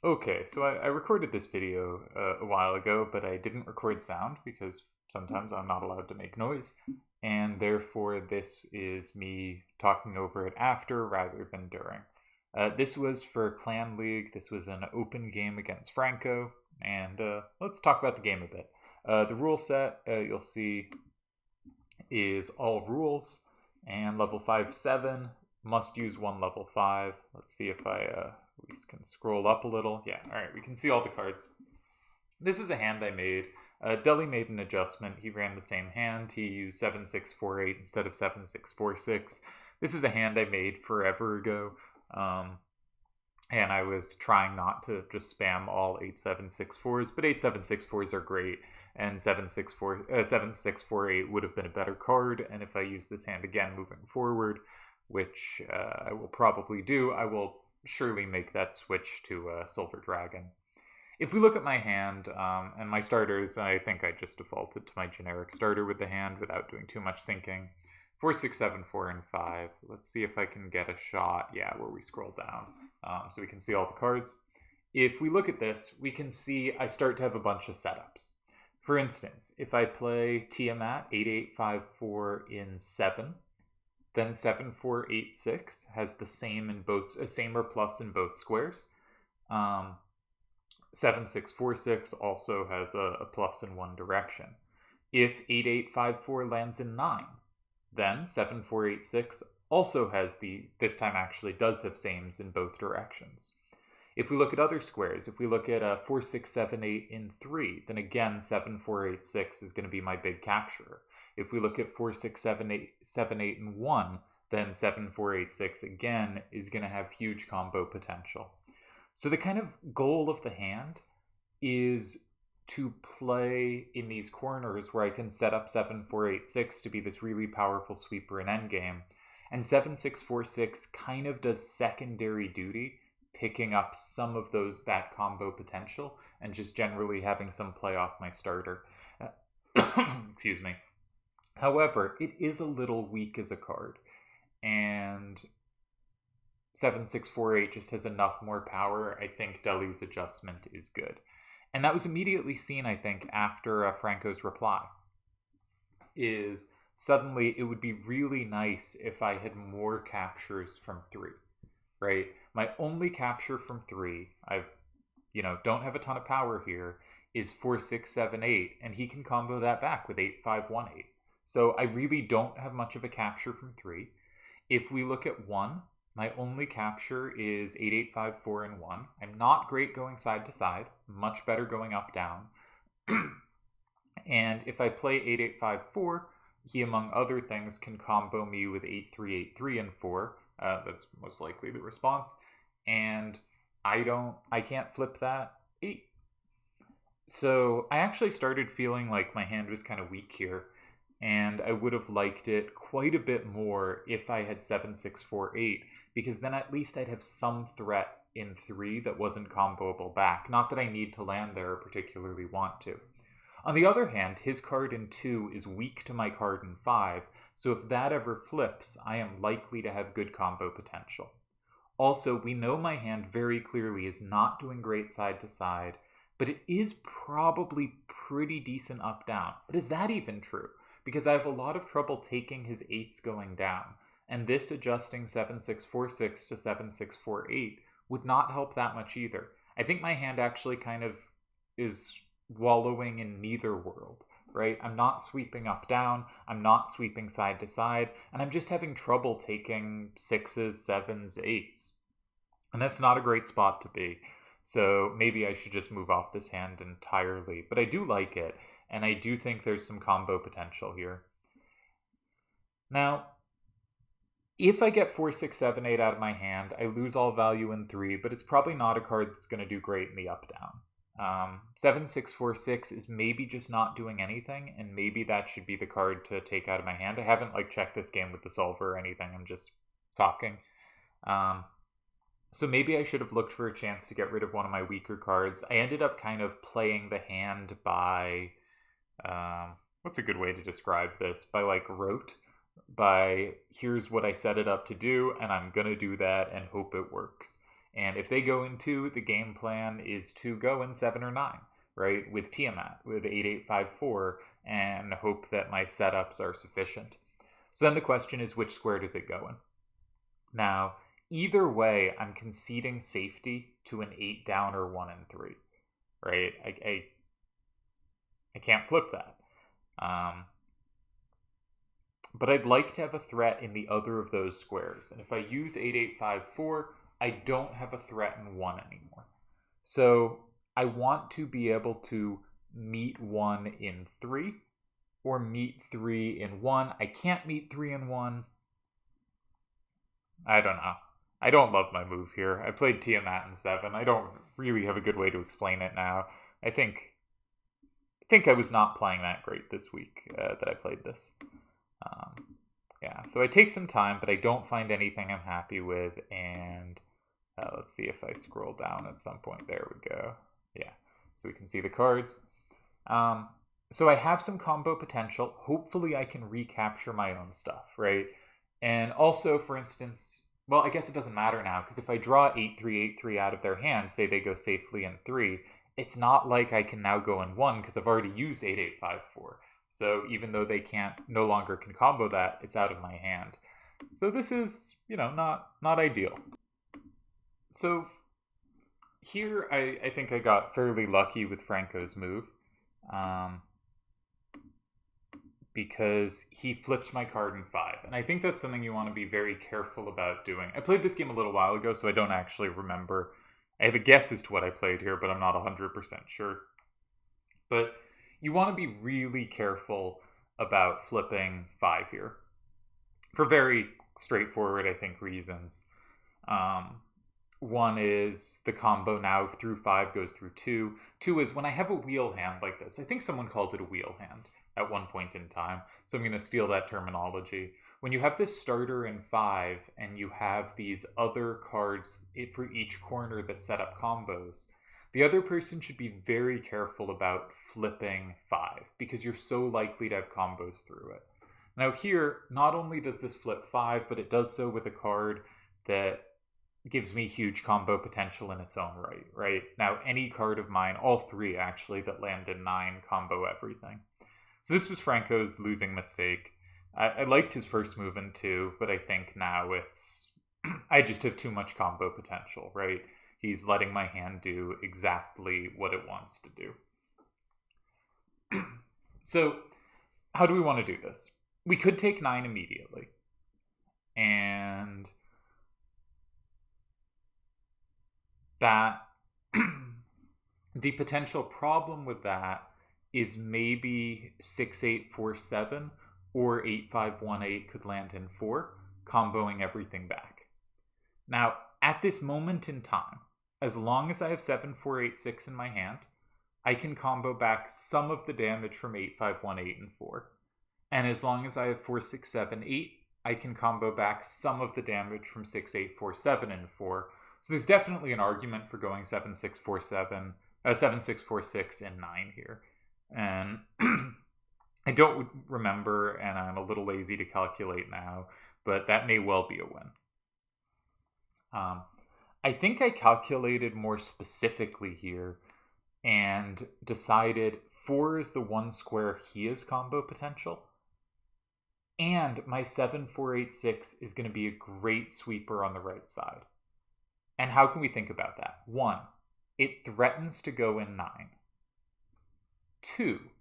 Okay, so I recorded this video a while ago, but I didn't record sound because sometimes I'm not allowed to make noise, and therefore this is me talking over it after rather than during. This was for Clan League. This was an open game against Franco, and let's talk about the game a bit. The rule set, you'll see, is all rules, and level 5-7 must use one level 5. Let's see if we can scroll up a little. Yeah, alright, we can see all the cards. This is a hand I made. Deli made an adjustment. He ran the same hand. He used 7-6-4-8 instead of 7-6-4-6. This is a hand I made forever ago. And I was trying not to just spam all 8-7-6-4s, but 8-7-6-4s are great, and 7-6-4-8 would have been a better card, and if I use this hand again moving forward, which I will probably do, I will surely make that switch to Silver Dragon. If we look at my hand, and my starters, I think I just defaulted to my generic starter with the hand without doing too much thinking. 4, 6, 7, 4, and 5. Let's see if I can get a shot, where we scroll down, so we can see all the cards. If we look at this, we can see I start to have a bunch of setups. For instance, if I play Tiamat 8-8-5-4 in 7, then 7-4-8-6 has the same in both, same or plus in both squares. 7-6-4-6 also has a plus in one direction. If 8-8-5-4 lands in 9, then 7-4-8-6 also has this time actually does have sames in both directions. If we look at other squares, if we look at 4-6-7-8 in 3, then again 7-4-8-6 is going to be my big capturer. If we look at 4-6-7-8 in 1, then 7-4-8-6 again is going to have huge combo potential. So the kind of goal of the hand is to play in these corners where I can set up 7-4-8-6 to be this really powerful sweeper in endgame. And 7-6-4-6 kind of does secondary duty, picking up some of that combo potential and just generally having some play off my starter. Excuse me. However, it is a little weak as a card, and 7-6-4-8 just has enough more power. I think Deli's adjustment is good. And that was immediately seen, I think, after Franco's reply. Is suddenly it would be really nice if I had more captures from 3, right? My only capture from 3, don't have a ton of power here, is 4-6-7-8, and he can combo that back with 8-5-1-8. So I really don't have much of a capture from 3. If we look at 1, my only capture is 8-8-5-4 and 1. I'm not great going side to side, much better going up down. And if I play 8-8-5-4, he, among other things, can combo me with 8-3-8-3 and 4. That's most likely the response. And I can't flip that 8. So I actually started feeling like my hand was kind of weak here, and I would have liked it quite a bit more if I had 7-6-4-8, because then at least I'd have some threat in 3 that wasn't comboable back. Not that I need to land there or particularly want to. On the other hand, his card in 2 is weak to my card in 5, so if that ever flips, I am likely to have good combo potential. Also, we know my hand very clearly is not doing great side to side, but it is probably pretty decent up-down. But is that even true? Because I have a lot of trouble taking his 8s going down, and this adjusting 7-6-4-6 to 7-6-4-8 would not help that much either. I think my hand actually kind of is wallowing in neither world, right? I'm not sweeping up down, I'm not sweeping side to side, and I'm just having trouble taking 6s, 7s, 8s. And that's not a great spot to be. So maybe I should just move off this hand entirely. But I do like it, and I do think there's some combo potential here. Now, if I get 4-6-7-8 out of my hand, I lose all value in 3, but it's probably not a card that's going to do great in the up-down. 7-6-4-6 is maybe just not doing anything, and maybe that should be the card to take out of my hand. I haven't checked this game with the solver or anything, I'm just talking. So maybe I should have looked for a chance to get rid of one of my weaker cards. I ended up kind of playing the hand by, what's a good way to describe this? By rote. By here's what I set it up to do, and I'm gonna do that and hope it works. And if they go in 2, the game plan is to go in 7 or 9, right? With Tiamat, with 8854, and hope that my setups are sufficient. So then the question is, which square does it go in? Now, either way, I'm conceding safety to an 8 down or 1 and 3, right? I can't flip that. But I'd like to have a threat in the other of those squares. And if I use 8854, I don't have a threat in 1 anymore. So I want to be able to meet 1 in 3 or meet 3 in 1. I can't meet 3 in 1. I don't know. I don't love my move here. I played Tiamat in 7. I don't really have a good way to explain it now. I think I was not playing that great this week that I played this. Yeah, so I take some time, but I don't find anything I'm happy with, and let's see if I scroll down at some point. There we go. Yeah, so we can see the cards. So I have some combo potential. Hopefully I can recapture my own stuff, right? And also, for instance, well, I guess it doesn't matter now, because if I draw 8383 out of their hand, say they go safely in 3, it's not like I can now go in 1, because I've already used 8854. So even though they no longer can combo that, it's out of my hand. So this is, not ideal. So here I think I got fairly lucky with Franco's move. Because he flipped my card in 5. And I think that's something you want to be very careful about doing. I played this game a little while ago, so I don't actually remember. I have a guess as to what I played here, but I'm not 100% sure. But you want to be really careful about flipping 5 here. For very straightforward, I think, reasons. One is the combo now through 5 goes through 2. 2 is when I have a wheel hand like this. I think someone called it a wheel hand at one point in time, so I'm going to steal that terminology. When you have this starter in 5 and you have these other cards for each corner that set up combos, the other person should be very careful about flipping 5 because you're so likely to have combos through it. Now here, not only does this flip 5, but it does so with a card that gives me huge combo potential in its own right? Now any card of mine, all 3 actually, that land in 9 combo everything. So this was Franco's losing mistake. I liked his first move in 2, but I think now it's... I just have too much combo potential, right? He's letting my hand do exactly what it wants to do. So, how do we want to do this? We could take 9 immediately. And that... the potential problem with that is maybe 6847 or 8518 could land in 4, comboing everything back. Now, at this moment in time, as long as I have 7486 in my hand, I can combo back some of the damage from 8518 and 4. And as long as I have 4678, I can combo back some of the damage from 6847 and 4. So there's definitely an argument for going 7646 and 9 here. And I don't remember, and I'm a little lazy to calculate now, but that may well be a win. I think I calculated more specifically here and decided 4 is the one square he has combo potential, and my 7486 is going to be a great sweeper on the right side. And how can we think about that? 1, it threatens to go in 9. 2,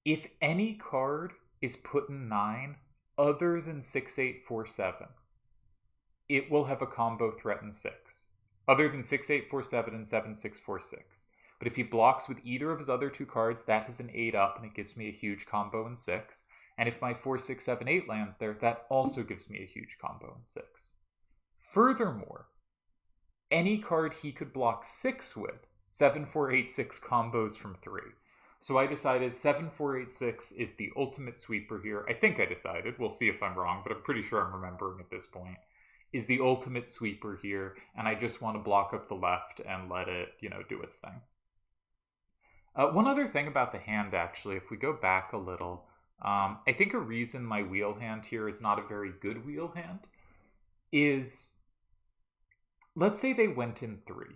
if any card is put in 9 other than 6847, it will have a combo threat in 6, other than 6847 and 7646. But if he blocks with either of his other 2 cards, that has an 8 up and it gives me a huge combo in 6. And if my 4678 lands there, that also gives me a huge combo in 6. Furthermore, any card he could block 6 with, 7486 combos from 3. So I decided 7486 is the ultimate sweeper here. I think I decided. We'll see if I'm wrong, but I'm pretty sure I'm remembering at this point. Is the ultimate sweeper here, and I just want to block up the left and let it, do its thing. One other thing about the hand, actually, if we go back a little, I think a reason my wheel hand here is not a very good wheel hand is... let's say they went in 3.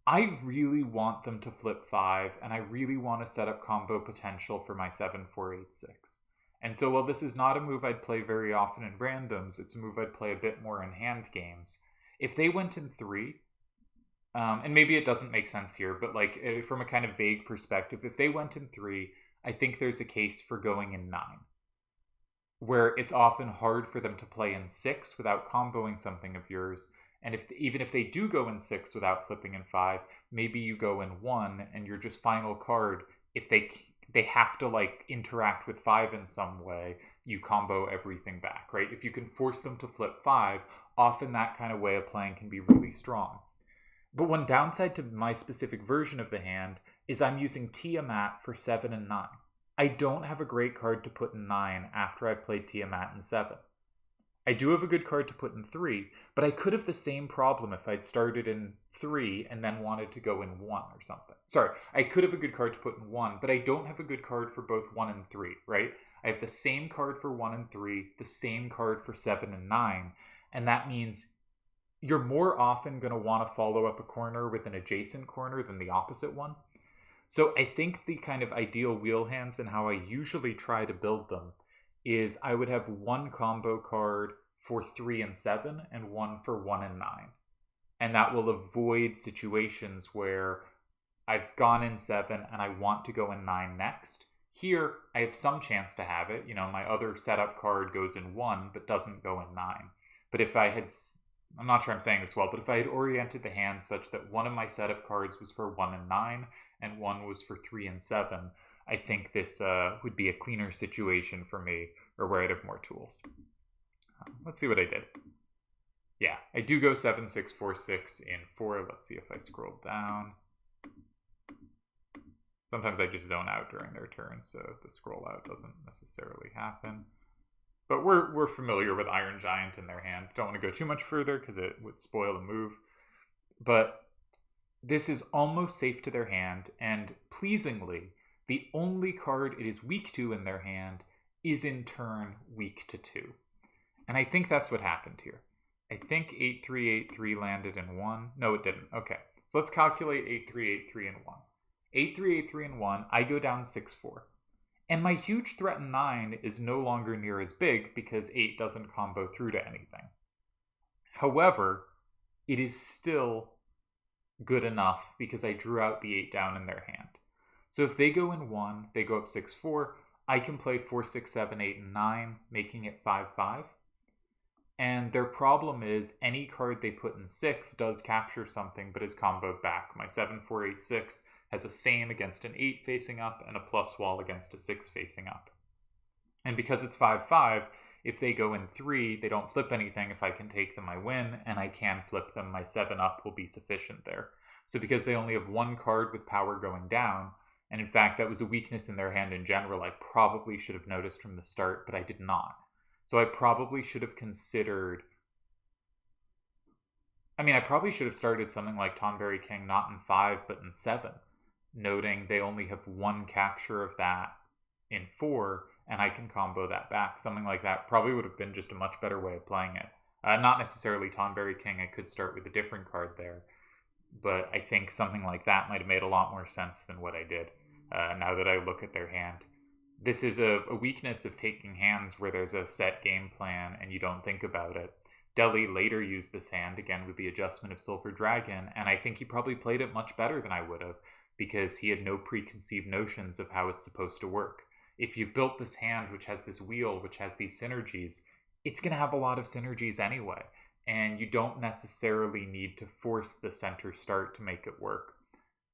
I really want them to flip 5, and I really want to set up combo potential for my 7-4-8-6. And so while this is not a move I'd play very often in randoms, it's a move I'd play a bit more in hand games. If they went in 3, and maybe it doesn't make sense here, but like from a kind of vague perspective, if they went in 3, I think there's a case for going in 9, where it's often hard for them to play in 6 without comboing something of yours. And even if they do go in 6 without flipping in 5, maybe you go in 1 and your just final card, if they have to like interact with 5 in some way, you combo everything back, right? If you can force them to flip 5, often that kind of way of playing can be really strong. But one downside to my specific version of the hand is I'm using Tiamat for 7 and 9. I don't have a great card to put in 9 after I've played Tiamat in 7. I do have a good card to put in 3, but I could have the same problem if I'd started in 3 and then wanted to go in 1 or something. Sorry, I could have a good card to put in 1, but I don't have a good card for both 1 and 3, right? I have the same card for 1 and 3, the same card for 7 and 9, and that means you're more often going to want to follow up a corner with an adjacent corner than the opposite one. So I think the kind of ideal wheel hands and how I usually try to build them is I would have one combo card for 3 and 7 and one for 1 and 9. And that will avoid situations where I've gone in 7 and I want to go in 9 next. Here, I have some chance to have it. You know, my other setup card goes in 1 but doesn't go in 9. But if I had, I'm not sure I'm saying this well, but if I had oriented the hand such that one of my setup cards was for 1 and 9 and one was for 3 and 7, I think this would be a cleaner situation for me, or where I'd have more tools. Let's see what I did. Yeah, I do go 7, 6, 4, 6 in 4. Let's see if I scroll down. Sometimes I just zone out during their turn, so the scroll out doesn't necessarily happen. But we're familiar with Iron Giant in their hand. Don't want to go too much further because it would spoil the move. But this is almost safe to their hand, and pleasingly, the only card it is weak to in their hand is in turn weak to 2. And I think that's what happened here. I think 8-3-8-3 landed in 1. No, it didn't. Okay, so let's calculate 8-3-8-3 in 1. 8-3-8-3 in 1, I go down 6-4. And my huge threat in 9 is no longer near as big because 8 doesn't combo through to anything. However, it is still good enough because I drew out the 8 down in their hand. So if they go in 1, they go up 6-4, I can play 4, 6, 7, 8, and 9, making it 5-5. And their problem is any card they put in 6 does capture something but is comboed back. My 7-4-8-6 has a same against an 8 facing up and a plus wall against a 6 facing up. And because it's 5-5, if they go in 3, they don't flip anything. If I can take them, I win, and I can flip them. My 7 up will be sufficient there. So because they only have one card with power going down, and in fact that was a weakness in their hand in general, I probably should have noticed from the start, but I did not. So I probably should have considered... I probably should have started something like Tonberry King not in 5, but in 7, noting they only have one capture of that in 4, and I can combo that back. Something like that probably would have been just a much better way of playing it. Not necessarily Tonberry King, I could start with a different card there, but I think something like that might have made a lot more sense than what I did, now that I look at their hand. This is a weakness of taking hands where there's a set game plan and you don't think about it. Delhi later used this hand, again with the adjustment of Silver Dragon, and I think he probably played it much better than I would have, because he had no preconceived notions of how it's supposed to work. If you've built this hand which has this wheel, which has these synergies, it's going to have a lot of synergies anyway, and you don't necessarily need to force the center start to make it work.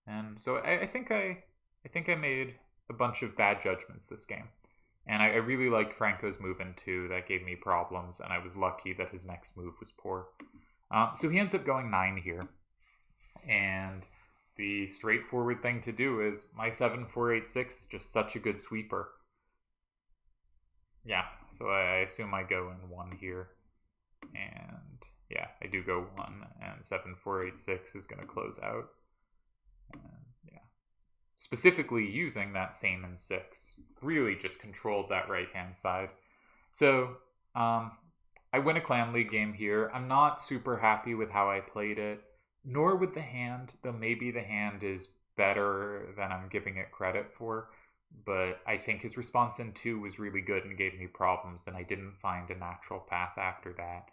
And so I think I made a bunch of bad judgments this game. And I really liked Franco's move in 2. That gave me problems, and I was lucky that his next move was poor. So he ends up going 9 here. And the straightforward thing to do is my 7-4-8-6 is just such a good sweeper. Yeah, so I assume I go in 1 here. And yeah, I do go 1, and 7-4-8-6 is going to close out. And yeah. Specifically using that same in 6, really just controlled that right hand side. So I win a clan league game here. I'm not super happy with how I played it, nor with the hand, though maybe the hand is better than I'm giving it credit for. But I think his response in 2 was really good and gave me problems, and I didn't find a natural path after that.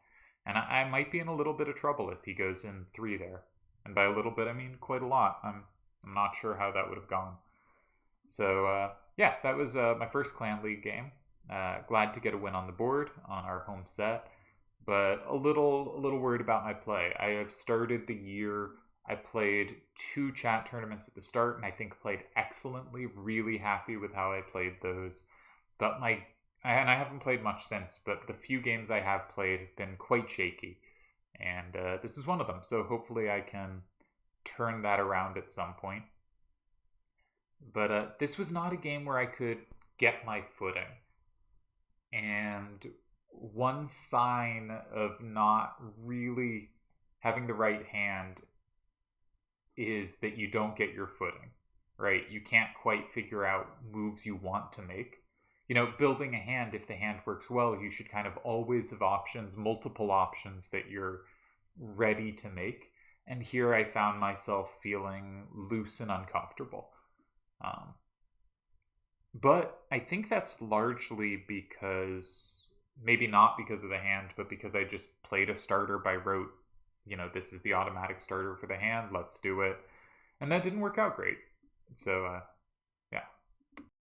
And I might be in a little bit of trouble if he goes in 3 there. And by a little bit, I mean quite a lot. I'm not sure how that would have gone. So, yeah, that was my first clan league game. Glad to get a win on the board on our home set, but a little worried about my play. I have started the year. I played 2 chat tournaments at the start, and I think played excellently. Really happy with how I played those. But I haven't played much since. But the few games I have played have been quite shaky, and this is one of them. So hopefully I can turn that around at some point. But this was not a game where I could get my footing. And one sign of not really having the right hand is that you don't get your footing, right? You can't quite figure out moves you want to make. You know, building a hand, if the hand works well, you should kind of always have options, multiple options that you're ready to make. And here I found myself feeling loose and uncomfortable. But I think that's largely because, maybe not because of the hand, but because I just played a starter by rote. You know, this is the automatic starter for the hand, let's do it. And that didn't work out great. So, yeah.